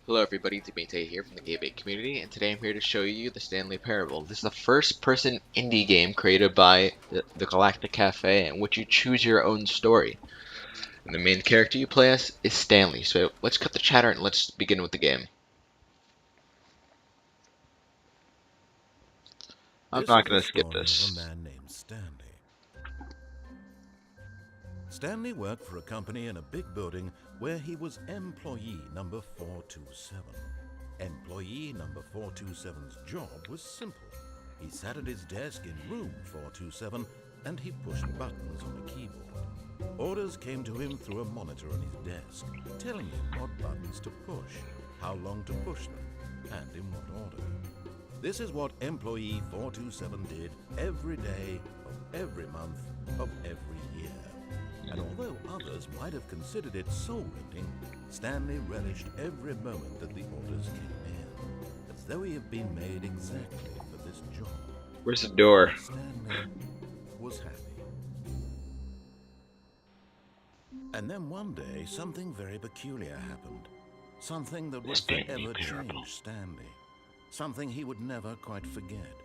Hello everybody, Demete here from the Game community, and today I'm here to show you the Stanley Parable. This is the first-person indie game created by the Galactic Cafe, in which you choose your own story. And the main character you play as is Stanley, so let's cut the chatter and let's begin with the game. I'm This not is the going to skip story of a this. man named Stanley. Stanley worked for a company in a big building where he was employee number 427. Employee number 427's job was simple. He sat at his desk in room 427 and he pushed buttons on a keyboard. Orders came to him through a monitor on his desk, telling him what buttons to push, how long to push them, and in what order. This is what employee 427 did every day of every month of every year. And although others might have considered it soul-rending, Stanley relished every moment that the orders came in, as though he had been made exactly for this job. Where's the door? Stanley was happy. And then one day, something very peculiar happened. Something that would forever change Stanley. Something he would never quite forget.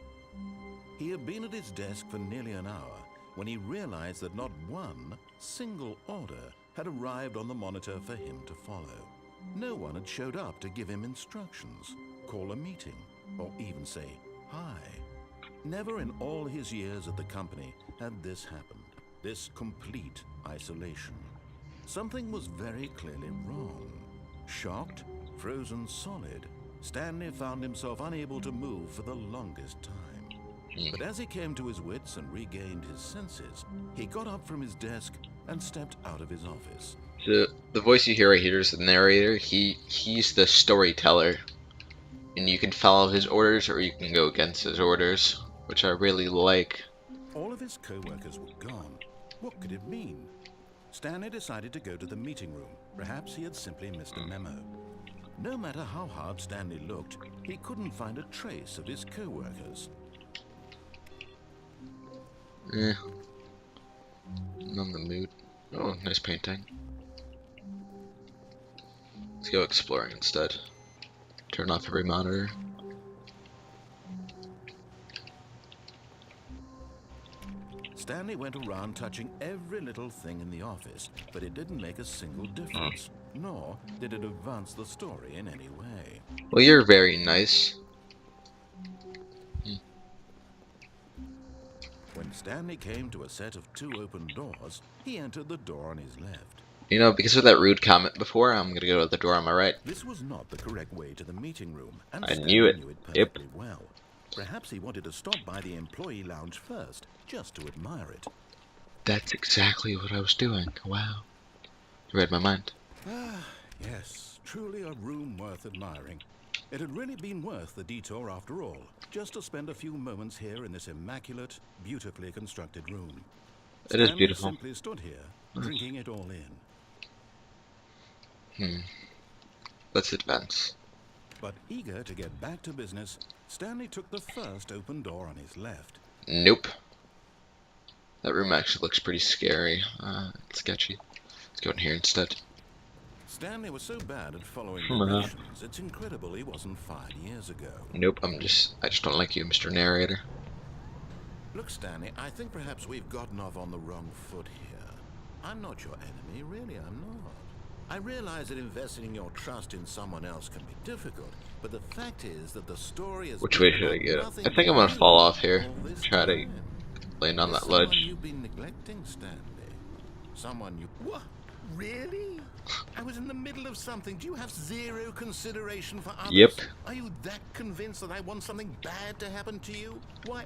He had been at his desk for nearly an hour when he realized that not one single order had arrived on the monitor for him to follow. No one had showed up to give him instructions, call a meeting, or even say hi. Never in all his years at the company had this happened, this complete isolation. Something was very clearly wrong. Shocked, frozen solid, Stanley found himself unable to move for the longest time. But as he came to his wits and regained his senses, he got up from his desk and stepped out of his office. So the voice you hear right here is the narrator. He's the storyteller, and you can follow his orders or you can go against his orders, which I really like. All of his co-workers were gone. What could it mean? Stanley decided to go to the meeting room. Perhaps he had simply missed a memo. No matter how hard Stanley looked, he couldn't find a trace of his co-workers. Not in the mood. Oh, nice painting. Let's go exploring instead. Turn off every monitor. Stanley went around touching every little thing in the office, but it didn't make a single difference, nor did it advance the story in any way. Well, you're very nice. When Stanley came to a set of 2 open doors, he entered the door on his left. You know, because of that rude comment before, I'm gonna go to the door on my right. This was not the correct way to the meeting room, and I Stanley knew it. knew it Yep. perfectly well. Perhaps he wanted to stop by the employee lounge first, just to admire it. That's exactly what I was doing. Wow. You read my mind. Ah, yes, truly a room worth admiring. It had really been worth the detour after all, just to spend a few moments here in this immaculate, beautifully constructed room. It is Stanley beautiful. simply stood here, drinking it all in. Let's advance. But eager to get back to business, Stanley took the first open door on his left. Nope. That room actually looks pretty scary. It's sketchy. Let's go in here instead. Stanley was so bad at following directions, it's incredible he wasn't fired years ago. Nope, I just don't like you, Mr. Narrator. Look, Stanley, I think perhaps we've gotten off on the wrong foot here. I'm not your enemy, really, I'm not. I realize that investing your trust in someone else can be difficult, but the fact is that the story is... Which way should I get? I think I'm gonna fall off here. Try to land on that ledge. Someone you've been neglecting, Stanley. Someone you... What? Really? I was in the middle of something. Do you have zero consideration for others? Yep. Are you that convinced that I want something bad to happen to you? Why,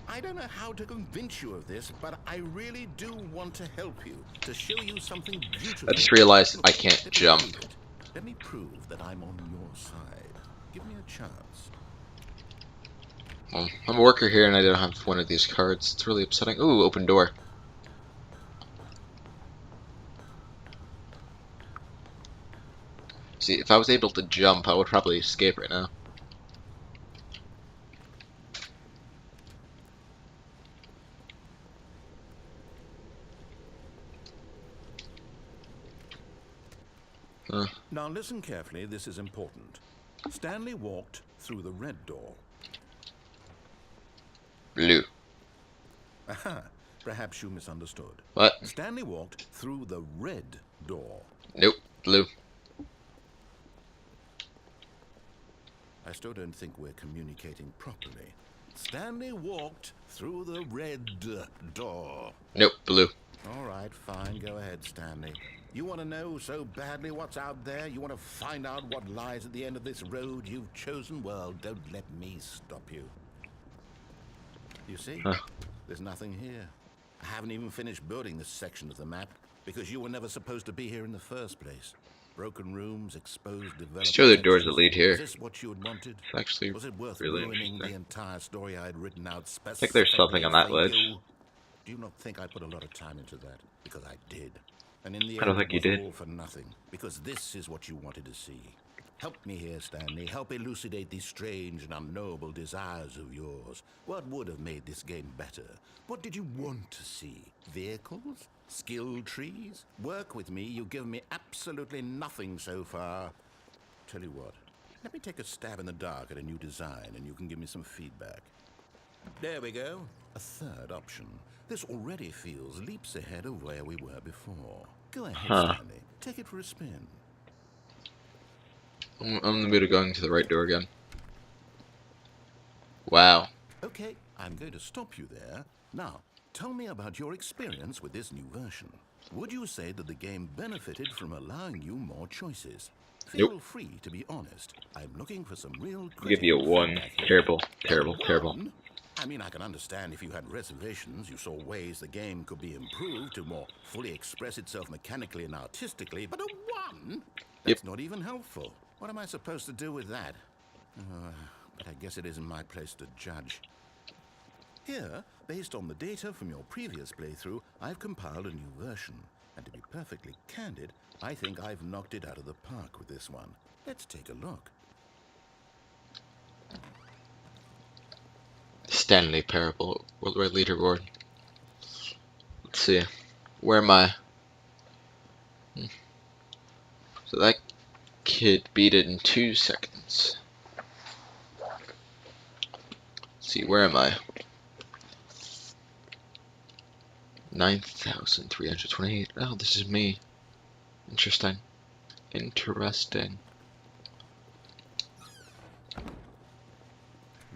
I don't know how to convince you of this, but I really do want to help you, to show you something beautiful. I just realized Look, I can't let me jump. prove it. Let me prove that I'm on your side. Give me a chance. Well, I'm a worker here and I don't have one of these cards. It's really upsetting. Ooh, open door. See, if I was able to jump, I would probably escape right now. Now listen carefully, this is important. Stanley walked through the red door. Blue. Aha, perhaps you misunderstood. What? Stanley walked through the red door. Nope. Blue. I still don't think we're communicating properly. Stanley walked through the red door. Nope. Blue. All right, fine. Go ahead, Stanley. You want to know so badly what's out there? You want to find out what lies at the end of this road you've chosen? Well, don't let me stop you. You see? There's nothing here. I haven't even finished building this section of the map because you were never supposed to be here in the first place. Broken rooms, exposed development. Still the doors that lead here. Is this what you had wanted? It's actually Was it worth really ruining the interesting. entire story I had written out I think there's something on that specifically for ledge. you? Do you not think I put a lot of time into that? Because I did. And in the I don't end, think you it was did. all for nothing. Because this is what you wanted to see. Help me here, Stanley. Help elucidate these strange and unknowable desires of yours. What would have made this game better? What did you want to see? Vehicles? Skill trees? Work with me. You've given me absolutely nothing so far. Tell you what. Let me take a stab in the dark at a new design and you can give me some feedback. There we go. A third option. This already feels leaps ahead of where we were before. Go ahead, Stanley. Take it for a spin. I'm in the mood of going to the right door again. Wow. Okay, I'm going to stop you there. Now, tell me about your experience with this new version. Would you say that the game benefited from allowing you more choices? Feel free to be honest. I'm looking for some real I'll give you a 1. feedback here. Terrible. Terrible. Terrible. One? I mean, I can understand if you had reservations, you saw ways the game could be improved to more fully express itself mechanically and artistically, but a 1? That's not even helpful. What am I supposed to do with that? But I guess it isn't my place to judge. Here, based on the data from your previous playthrough, I've compiled a new version. And to be perfectly candid, I think I've knocked it out of the park with this one. Let's take a look. Stanley Parable. Worldwide leaderboard. Let's see. Where am I? So that kid beat it in 2 seconds. Let's see, where am I? 9,328. Oh, this is me. Interesting. Interesting.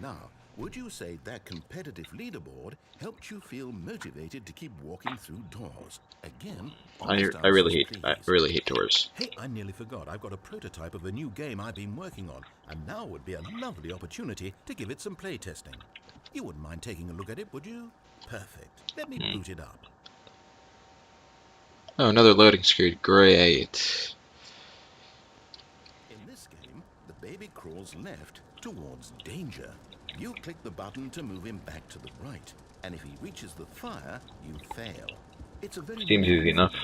Now, would you say that competitive leaderboard helped you feel motivated to keep walking through doors? Again, I really hate doors. Hey, I nearly forgot. I've got a prototype of a new game I've been working on, and now would be a lovely opportunity to give it some play testing. You wouldn't mind taking a look at it, would you? Perfect. Let me boot it up. Oh, another loading screen. Great. In this game, the baby crawls left towards danger. You click the button to move him back to the right, and if he reaches the fire, you fail. It's a very Seems easy enough. game,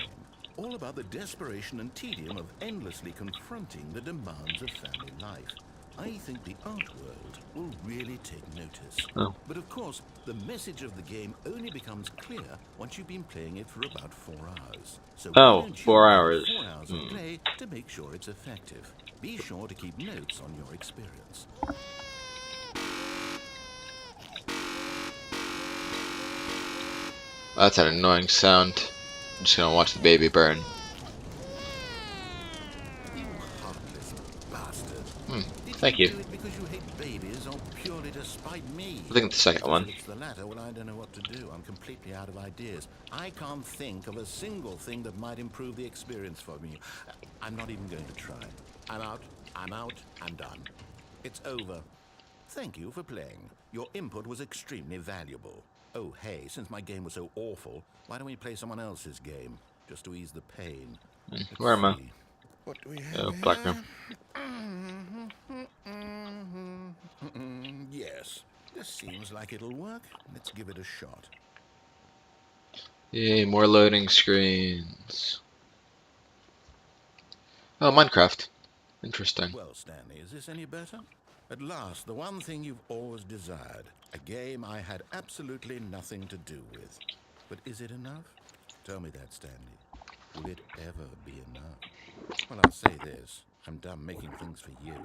all about the desperation and tedium of endlessly confronting the demands of family life. I think the art world will really take notice. Oh. But of course, the message of the game only becomes clear once you've been playing it for about 4 hours. So why don't you 4 give it hours. 4 hours of play to make sure it's effective. Be sure to keep notes on your experience. That's an annoying sound. I'm just gonna watch the baby burn. You heartless bastard. Thank Did you. do it because you hate babies or purely to spite me? I think it's the second one. If it's the latter, well, I don't know what to do. I'm completely out of ideas. I can't think of a single thing that might improve the experience for me. I'm not even going to try. I'm out. I'm done. It's over. Thank you for playing. Your input was extremely valuable. Oh, hey, since my game was so awful, why don't we play someone else's game? Just to ease the pain. Where am I? See. What do we have Oh, here? black room. Yes, this seems like it'll work. Let's give it a shot. Yay, more loading screens. Oh, Minecraft. Interesting. Well, Stanley, is this any better? At last, the one thing you've always desired. A game I had absolutely nothing to do with. But is it enough? Tell me that, Stanley. Will it ever be enough? Well, I'll say this. I'm done making things for you.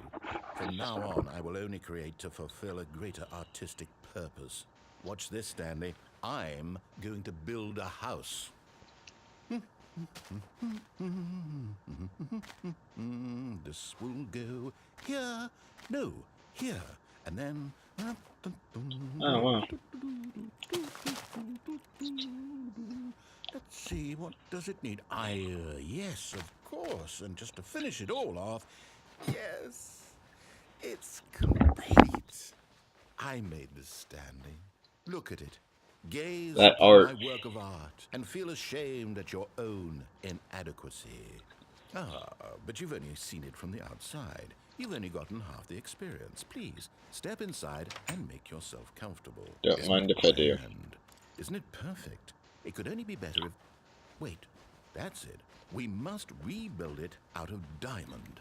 From now on, I will only create to fulfill a greater artistic purpose. Watch this, Stanley. I'm going to build a house. This will go here. No, here. And then... Oh wow. Let's see, what does it need? Yes, of course. And just to finish it all off, yes, it's complete. I made this, Stanley. Look at it. Gaze That upon art. my work of art and feel ashamed at your own inadequacy. Ah, but you've only seen it from the outside. You've only gotten half the experience. Please, step inside and make yourself comfortable. Don't Isn't mind it if I do. grand? Isn't it perfect? It could only be better if... Wait, that's it. We must rebuild it out of diamond.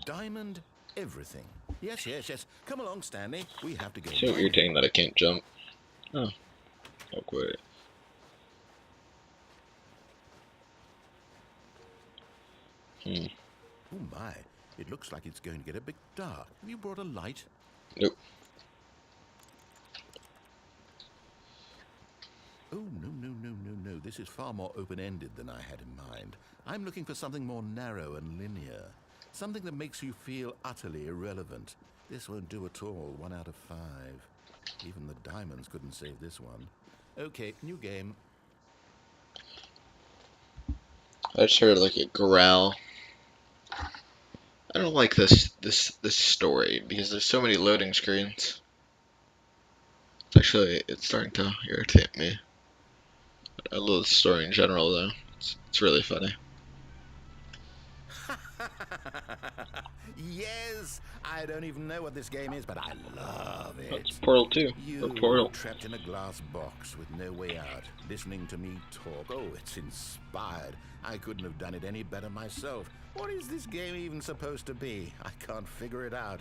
Diamond everything. Yes, yes, yes. Come along, Stanley. We have to go So mining. irritating that I can't jump. Oh, I'll quit. Oh my, it looks like it's going to get a bit dark. Have you brought a light? Nope. Oh, no, no, no, no, no. This is far more open-ended than I had in mind. I'm looking for something more narrow and linear. Something that makes you feel utterly irrelevant. This won't do at all. 1 out of 5. Even the diamonds couldn't save this one. Okay, new game. I just heard like a growl. I don't like this story because there's so many loading screens. It's starting to irritate me. I love the story in general though. It's really funny. Yes, I don't even know what this game is, but I love Oh, it. it's Portal 2 or You Portal. trapped in a glass box with no way out, listening to me talk. Oh, it's inspired. I couldn't have done it any better myself. What is this game even supposed to be? I can't figure it out.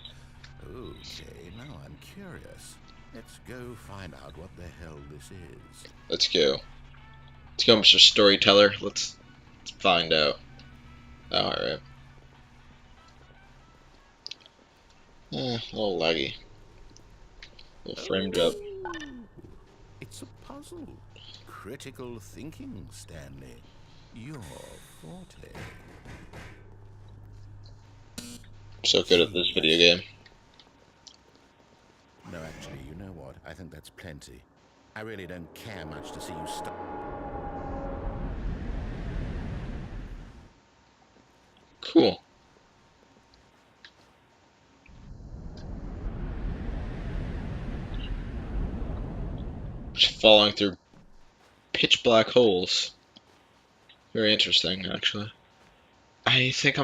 Okay, now I'm curious. Let's go find out what the hell this is. Let's go. Let's go, Mr. Storyteller. Let's find out. Alright. A little laggy. A little frame drop. It's a puzzle. Critical thinking, Stanley. Your forte. I'm so good at this video game. No, actually, you know what? I think that's plenty. I really don't care much to see you stop. Cool. Just falling through pitch black holes. Very interesting, actually. I think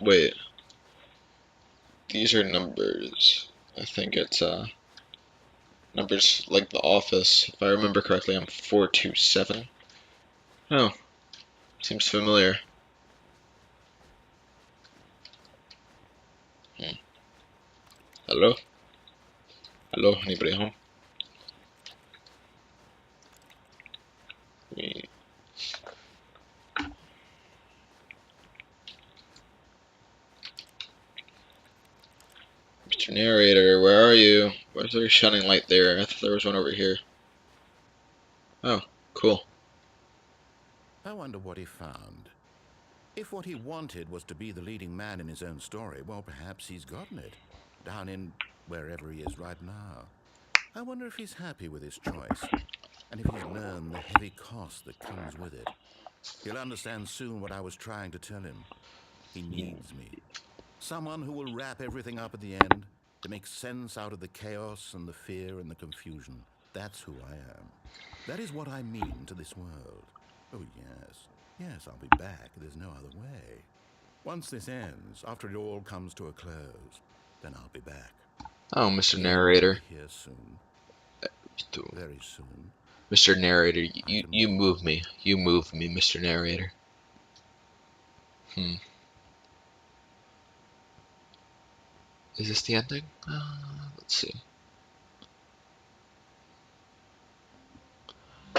wait. These are numbers. I think it's, numbers like The Office. If I remember correctly, I'm 427. Oh, seems familiar. Hello? Hello? Anybody home? Mr. Narrator, where are you? Why is there a shining light there? I thought there was one over here. Oh, cool. I wonder what he found. If what he wanted was to be the leading man in his own story, well, perhaps he's gotten it. Down in wherever he is right now. I wonder if he's happy with his choice. And if he's learned the heavy cost that comes with it. He'll understand soon what I was trying to tell him. He needs me. Someone who will wrap everything up at the end to make sense out of the chaos and the fear and the confusion. That's who I am. That is what I mean to this world. Oh, yes. Yes, I'll be back. There's no other way. Once this ends, after it all comes to a close, then I'll be back. Oh, Mr. The end Narrator. will be here soon. Very soon. Mr. Narrator, you move me. You move me, Mr. Narrator. Is this the ending? Let's see.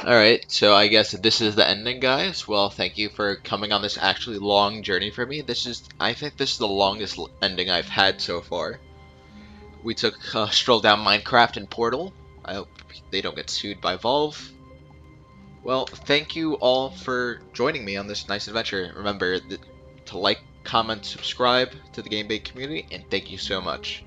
Alright, so I guess this is the ending, guys. Well, thank you for coming on this actually long journey for me. I think this is the longest ending I've had so far. We took a stroll down Minecraft and Portal. I hope they don't get sued by Valve. Well, thank you all for joining me on this nice adventure. Remember to like, comment, subscribe to the Game Bait community, and thank you so much.